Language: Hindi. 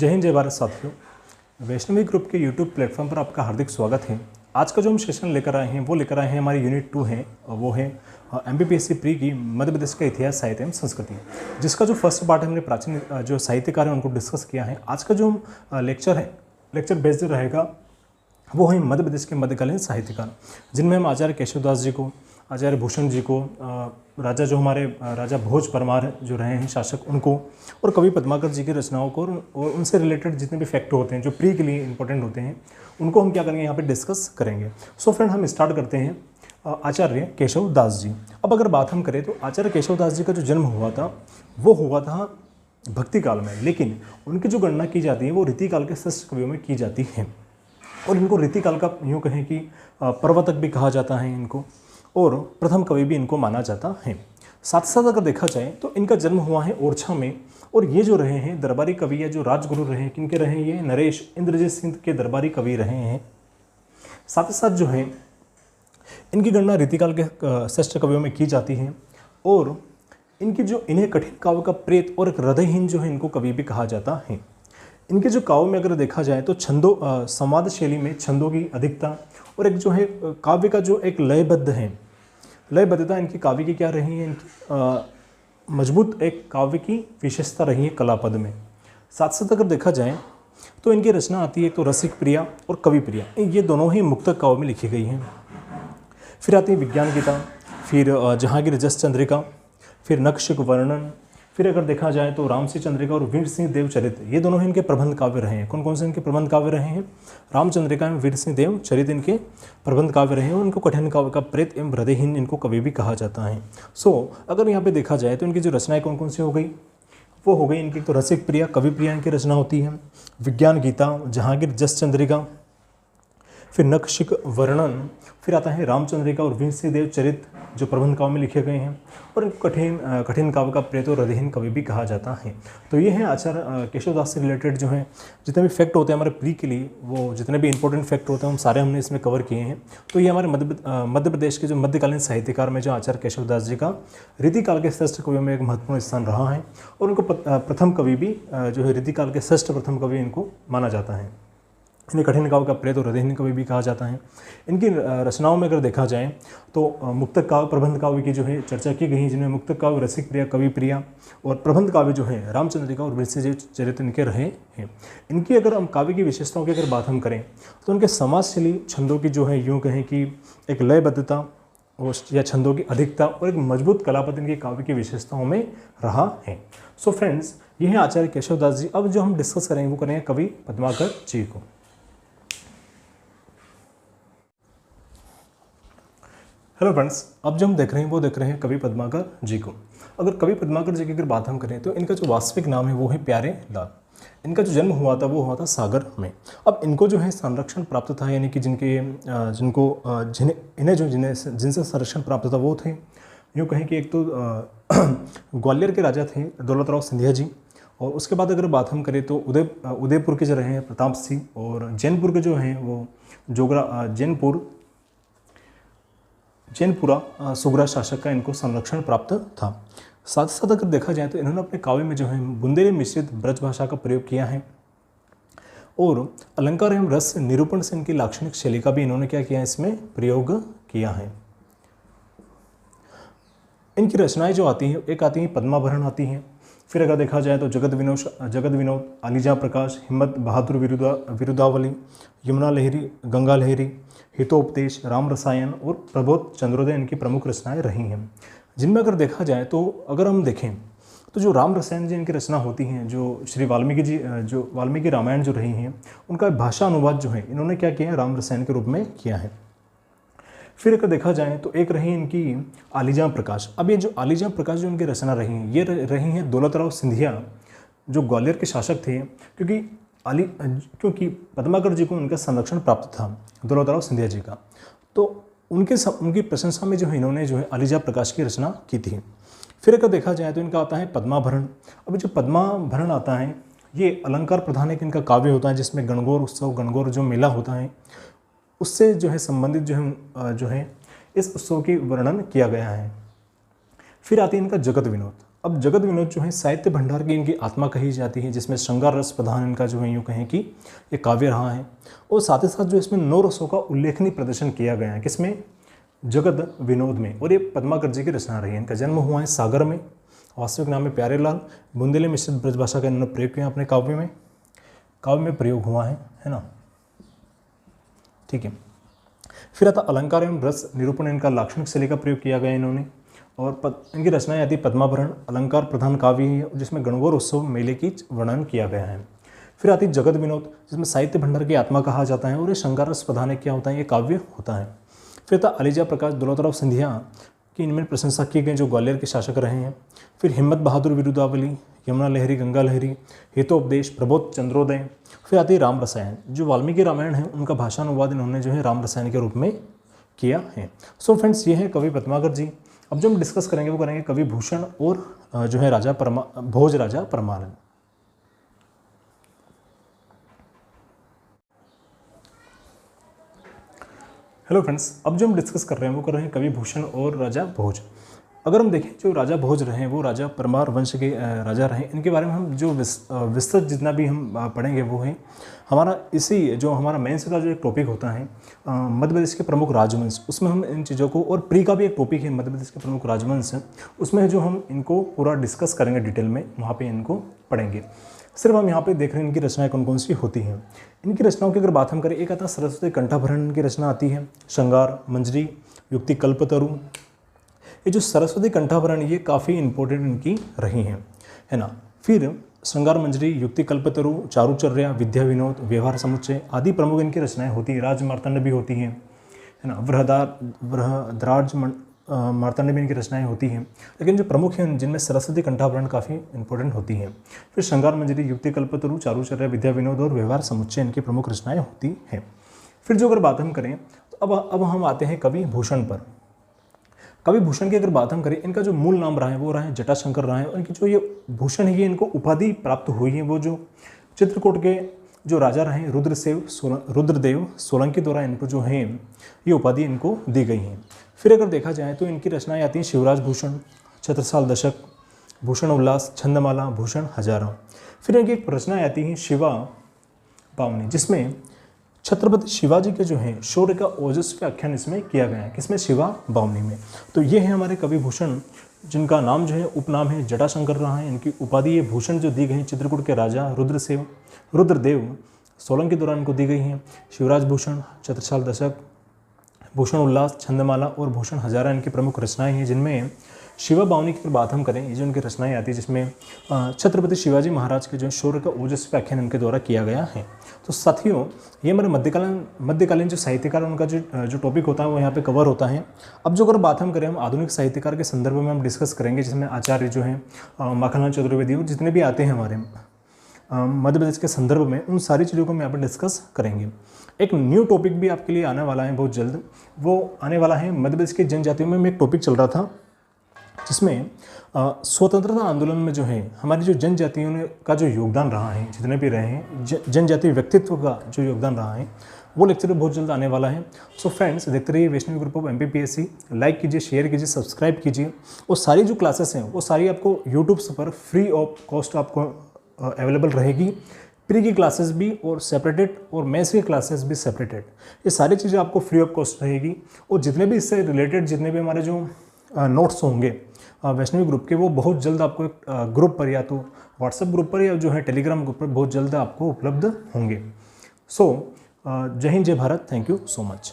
जय हिंद जय भारत साथियों, वैष्णवी ग्रुप के यूट्यूब प्लेटफॉर्म पर आपका हार्दिक स्वागत है। आज का जो हम सेशन लेकर आए हैं वो लेकर आए हैं हमारी यूनिट 2 है, वो है MPPSC प्री की मध्य प्रदेश का इतिहास, साहित्य एवं संस्कृति, जिसका जो फर्स्ट पार्ट हमने प्राचीन जो साहित्यकार हैं उनको डिस्कस किया है। आज का जो लेक्चर बेस्ड रहेगा वो है मध्य प्रदेश के मध्यकालीन साहित्यकार, जिनमें हम आचार्य केशवदास जी को, आचार्य भूषण जी को, राजा जो हमारे राजा भोज परमार जो रहे हैं शासक, उनको, और कवि पद्माकर जी की रचनाओं को और उनसे रिलेटेड जितने भी फैक्ट होते हैं जो प्री के लिए इंपॉर्टेंट होते हैं उनको हम क्या करेंगे, यहाँ पे डिस्कस करेंगे। सो फ्रेंड, हम स्टार्ट करते हैं आचार्य केशवदास जी। अब अगर बात हम करें तो आचार्य केशवदास जी का जो जन्म हुआ था वो हुआ था भक्ति काल में, लेकिन उनकी जो गणना की जाती है वो रीतिकाल के श्रेष्ठ कवियों में की जाती है, और इनको रीतिकाल का यूँ कहें कि प्रवर्तक भी कहा जाता है इनको, और प्रथम कवि भी इनको माना जाता है। साथ साथ अगर देखा जाए तो इनका जन्म हुआ है ओरछा में, और ये जो रहे हैं दरबारी कवि या जो राजगुरु रहे हैं, किनके रहे हैं, ये नरेश इंद्रजीत सिंह के दरबारी कवि रहे हैं। साथ ही साथ जो है इनकी गणना रीतिकाल के श्रेष्ठ कवियों में की जाती है, और इनकी जो इन्हें कठिन काव्य का प्रेत और एक हृदयहीन जो है इनको कवि भी कहा जाता है। इनके जो काव्य में अगर देखा जाए तो संवाद शैली में छंदों की अधिकता और एक जो है काव्य का जो एक लयबद्ध है, लयबद्धता इनकी काव्य की क्या रही है, इनकी मजबूत एक काव्य की विशेषता रही है कलापद में। साथ साथ अगर देखा जाए तो इनकी रचना आती है तो रसिक प्रिया और कवि प्रिया, ये दोनों ही मुक्तक काव्य में लिखी गई हैं। फिर आती है विज्ञान गीता, फिर जहांगीर जस चंद्रिका, फिर नक्शिक वर्णन, फिर अगर देखा जाए तो रामसिंह चंद्रिका और वीर सिंह देव चरित, ये दोनों ही इनके प्रबंध काव्य रहे हैं। कौन कौन से इनके प्रबंध काव्य रहे हैं? रामचंद्रिका एवं वीर सिंह देव चरित इनके प्रबंध काव्य रहे हैं, और इनको कठिन काव्य का प्रेत एवं हृदयहीन इनको कवि भी कहा जाता है। अगर यहाँ पे देखा जाए तो इनकी जो रचनाएं कौन कौन सी हो गई, वो हो गई इनकी तो रसिक प्रिया, कवि प्रिया इनकी रचना होती है, विज्ञान गीता, जहांगीर जस चंद्रिका, फिर नक्शिक वर्णन, फिर आता है रामचंद्रिका और वीर सिंह देव चरित जो प्रबंध काव्य में लिखे गए हैं, और इनको कठिन काव्य का प्रेत और हृदयहीन कवि भी कहा जाता है। तो ये है आचार्य केशवदास से रिलेटेड जो है जितने भी फैक्ट होते हैं हमारे प्री के लिए, वो जितने भी इंपॉर्टेंट फैक्ट होते हैं हम सारे हमने इसमें कवर किए हैं। तो ये हमारे मध्य प्रदेश के जो मध्यकालीन साहित्यकार में जो आचार्य केशवदास जी का रीतिकाल के श्रेष्ठ कवियों में एक महत्वपूर्ण स्थान रहा है, और उनको प्रथम कवि भी जो है रीतिकाल के श्रेष्ठ प्रथम कवि इनको माना जाता है। इन्हें कठिन काव्य का प्रेत और हृदयहीन कवि भी कहा जाता है। इनकी रचनाओं में अगर देखा जाए तो मुक्तक काव्य, प्रबंध काव्य की जो है चर्चा की गई है, जिनमें मुक्तक काव्य, रसिक प्रिया, कवि प्रिया, और प्रबंध काव्य जो है रामचंद्रिका और वीर सिंह चरित इनके रहे हैं। इनकी अगर हम काव्य की विशेषताओं की अगर बात हम करें तो उनके समाजशैली छंदों की जो है यूँ कहें कि एक लयबद्धता या छंदों की अधिकता और एक मजबूत कलापद इनके काव्य की विशेषताओं में रहा है। सो फ्रेंड्स, ये है आचार्य केशवदास जी। अब जो हम डिस्कस करेंगे वो करेंगे कवि पद्माकर जी को। हेलो फ्रेंड्स, अब जो हम देख रहे हैं वो देख रहे हैं कवि पद्माकर जी को। अगर कवि पद्माकर जी की अगर बात हम करें तो इनका जो वास्तविक नाम है वो है प्यारे लाल। इनका जो जन्म हुआ था वो हुआ था सागर में। अब इनको जो है संरक्षण प्राप्त था, यानी कि जिनसे संरक्षण प्राप्त था वो थे, यूँ कहें कि एक तो ग्वालियर के राजा थे दौलत राव सिंधिया जी, और उसके बाद अगर बात हम करें तो उदयपुर के जो रहे हैं प्रताप सिंह, और जैनपुर के जो हैं वो जैनपुरा सुगरा शासक का इनको संरक्षण प्राप्त था। साथ ही साथ अगर देखा जाए तो इन्होंने अपने काव्य में जो है बुंदेली मिश्रित ब्रज भाषा का प्रयोग किया है, और अलंकार एवं रस निरूपण से इनकी लाक्षणिक शैली का भी इन्होंने क्या किया है, इसमें प्रयोग किया है। इनकी रचनाएं जो आती हैं, एक आती हैं पद्माभरण आती हैं, फिर अगर देखा जाए तो जगत विनोद, आलिजा प्रकाश, हिम्मत बहादुर विरुदावली, यमुना लहरी, गंगा लहरी, हितोपदेश, राम रसायन और प्रबोध चंद्रोदय इनकी प्रमुख रचनाएं रही हैं। जिनमें अगर देखा जाए तो अगर हम देखें तो जो राम रसायन जी इनकी रचना होती हैं, जो श्री वाल्मीकि जी जो वाल्मीकि रामायण जो रही हैं, उनका भाषा अनुवाद जो है इन्होंने क्या किया है, राम रसायन के रूप में किया है। फिर अगर देखा जाए तो एक रही इनकी आलिजा प्रकाश। अब ये जो आलिजा प्रकाश जो इनकी रचना रही हैं, ये रही हैं दौलत राव सिंधिया जो ग्वालियर के शासक थे, क्योंकि पद्माकर जी को उनका संरक्षण प्राप्त था दौलत राव सिंधिया जी का, तो उनकी प्रशंसा में जो है इन्होंने जो है आलिजा प्रकाश की रचना की थी। फिर अगर देखा जाए तो इनका आता है पद्माभरण। अब जो पद्माभरण आता है ये अलंकार प्रधान एक इनका काव्य होता है, जिसमें गणगौर उत्सव, गणगौर जो मेला होता है उससे जो है संबंधित जो है इस उत्सव की वर्णन किया गया है। फिर आती है इनका जगत विनोद। अब जगत विनोद जो है साहित्य भंडार की इनकी आत्मा कही जाती है, जिसमें श्रृंगार रस प्रधान इनका जो है यूँ कहें कि ये काव्य रहा है। और साथ ही साथ जो इसमें 9 रसों का उल्लेखनीय प्रदर्शन किया गया है, किसमें, जगत विनोद में। और ये पद्माकर जी की रचना रही है। इनका जन्म हुआ है सागर में, वास्तविक नाम है प्यारेलाल। बुंदेली मिश्रित ब्रजभाषा का इन्होंने प्रयोग किया अपने काव्य में प्रयोग हुआ है ना, ठीक है। फिर आता अलंकार एवं रस निरूपण, इनका लाक्षणिक शैली का प्रयोग किया गया इन्होंने। और इनकी रचनाएं आती पद्माभरण, अलंकार प्रधान काव्य है, जिसमें गणगौर उत्सव मेले की वर्णन किया गया है। फिर आती जगत विनोद, जिसमें साहित्य भंडार की आत्मा कहा जाता है, और ये श्रृंगार रस प्रधान क्या होता है, ये काव्य होता है। फिर था अलीजा प्रकाश दौलतराव सिंधिया की इनमें प्रशंसा की गई, जो ग्वालियर के शासक रहे हैं। फिर हिम्मत बहादुर विरुदावली, यमुना लहरी, गंगा लहरी, हितोपदेश, प्रबोध चंद्रोदय। फिर आती है राम रसायन, जो वाल्मीकि रामायण है उनका भाषानुवाद इन्होंने जो है राम रसायन के रूप में किया है। सो फ्रेंड्स, ये है कवि पद्माकर जी। अब जो हम डिस्कस करेंगे वो करेंगे कवि भूषण और जो है भोज राजा परमानंद। हेलो फ्रेंड्स, अब जो हम डिस्कस कर रहे हैं वो कर रहे हैं कवि भूषण और राजा भोज। अगर हम देखें जो राजा भोज रहे वो राजा परमार वंश के राजा रहे। इनके बारे में हम जो विस्तृत जितना भी हम पढ़ेंगे वो है हमारा इसी जो हमारा मेंस का जो एक टॉपिक होता है मध्य प्रदेश के प्रमुख राजवंश, उसमें हम इन चीज़ों को, और प्री का भी एक टॉपिक है मध्य प्रदेश के प्रमुख राजवंश, उसमें जो हम इनको पूरा डिस्कस करेंगे डिटेल में, वहाँ पर इनको पढ़ेंगे। सिर्फ हम यहाँ पे देख रहे हैं इनकी रचनाएं कौन कौन सी होती हैं। इनकी रचनाओं की अगर बात हम करें, एक आता है सरस्वती कंठाभरण की रचना आती है, श्रृंगार, मंजरी, युक्ति कल्पतरु। ये जो सरस्वती कंठाभरण ये काफ़ी इंपॉर्टेंट इनकी रही हैं, है ना। फिर श्रृंगार, मंजरी, युक्ति कल्पतरु, चारुचर्या, विद्या विनोद, व्यवहार समुच्चय आदि प्रमुख इनकी रचनाएं होती हैं। राज मार्तंड भी होती हैं, है ना। बृहद्राज मार्तंड में इनकी रचनाएं होती हैं, लेकिन जो प्रमुख हैं जिनमें सरस्वती कंठाभरण काफ़ी इंपॉर्टेंट होती हैं। फिर श्रृंगार, मंजरी, युक्ति कल्पतरु, चारुचर्या, विद्या विनोद और व्यवहार समुच्चय इनकी प्रमुख रचनाएं होती हैं। फिर जो अगर बात हम करें तो अब हम आते हैं कवि भूषण पर। कवि भूषण की अगर बात हम करें, इनका जो मूल नाम रहा है वो रहा है जटाशंकर रहा है। और इनकी जो ये भूषण है ये इनको उपाधि प्राप्त हुई है वो जो चित्रकूट के जो राजा रहे रुद्रदेव सोलंकी द्वारा इनको जो है ये उपाधि इनको दी गई है। फिर अगर देखा जाए तो इनकी रचनाएं आती हैं शिवराज भूषण, छत्रसाल दशक, भूषण उल्लास, छंदमाला, भूषण हजारा। फिर इनकी एक रचनाएं आती हैं शिवा बावनी, जिसमें छत्रपति शिवाजी के जो है शौर्य का ओजस्वी आख्यान इसमें किया गया है। किसमें? शिवा बावनी में। तो ये है हमारे कवि भूषण, जिनका नाम जो है उपनाम है जटाशंकर रहा है। इनकी उपाधि ये भूषण जो दी गई है चित्रकूट के राजा रुद्रदेव सोलंकी के दौरान इनको दी गई हैं। शिवराज भूषण, छत्रसाल दशक, भूषण उल्लास, छंदमाला और भूषण हजारा इनकी प्रमुख रचनाएं हैं, जिनमें शिवा बावनी की बात हम करें, ये जो इनकी रचनाएं आती है जिसमें छत्रपति शिवाजी महाराज के जो शौर्य का ओजस्वी आख्यान इनके द्वारा किया गया है। तो साथियों, ये हमारे मध्यकालीन जो साहित्यकार उनका जो टॉपिक होता है वो यहाँ पे कवर होता है। अब जो अगर बात हम करें, हम आधुनिक साहित्यकार के संदर्भ में हम डिस्कस करेंगे, जिसमें आचार्य जो हैं माखनलाल चतुर्वेदी और जितने भी आते हैं हमारे मध्य प्रदेश के संदर्भ में, उन सारी चीज़ों को हम यहाँ पर डिस्कस करेंगे। एक न्यू टॉपिक भी आपके लिए आने वाला है बहुत जल्द, वो आने वाला है मध्य प्रदेश की जनजातियों में एक टॉपिक चल रहा था जिसमें स्वतंत्रता आंदोलन में जो है हमारी जो जनजातियों का जो योगदान रहा है, जितने भी रहे हैं जनजातीय व्यक्तित्व का जो योगदान रहा है, वो लेक्चर बहुत जल्द आने वाला है। सो फ्रेंड्स, देखते रहिए Vaishnavi group of MPPSC। Like कीजिए, शेयर कीजिए, सब्सक्राइब कीजिए। और सारी जो क्लासेस हैं वो सारी आपको यूट्यूब पर फ्री ऑफ कॉस्ट आपको अवेलेबल रहेगी। प्री की क्लासेस भी और सेपरेटेड और मेंस की क्लासेस भी सेपरेटेड, ये सारी चीज़ें आपको फ्री ऑफ कॉस्ट रहेगी। और जितने भी इससे रिलेटेड जितने भी हमारे जो नोट्स होंगे वैष्णवी ग्रुप के, वो बहुत जल्द आपको एक ग्रुप पर या तो व्हाट्सएप ग्रुप पर या जो है टेलीग्राम ग्रुप पर बहुत जल्द आपको उपलब्ध होंगे। सो जय हिंद, जय Bharat, thank you so much.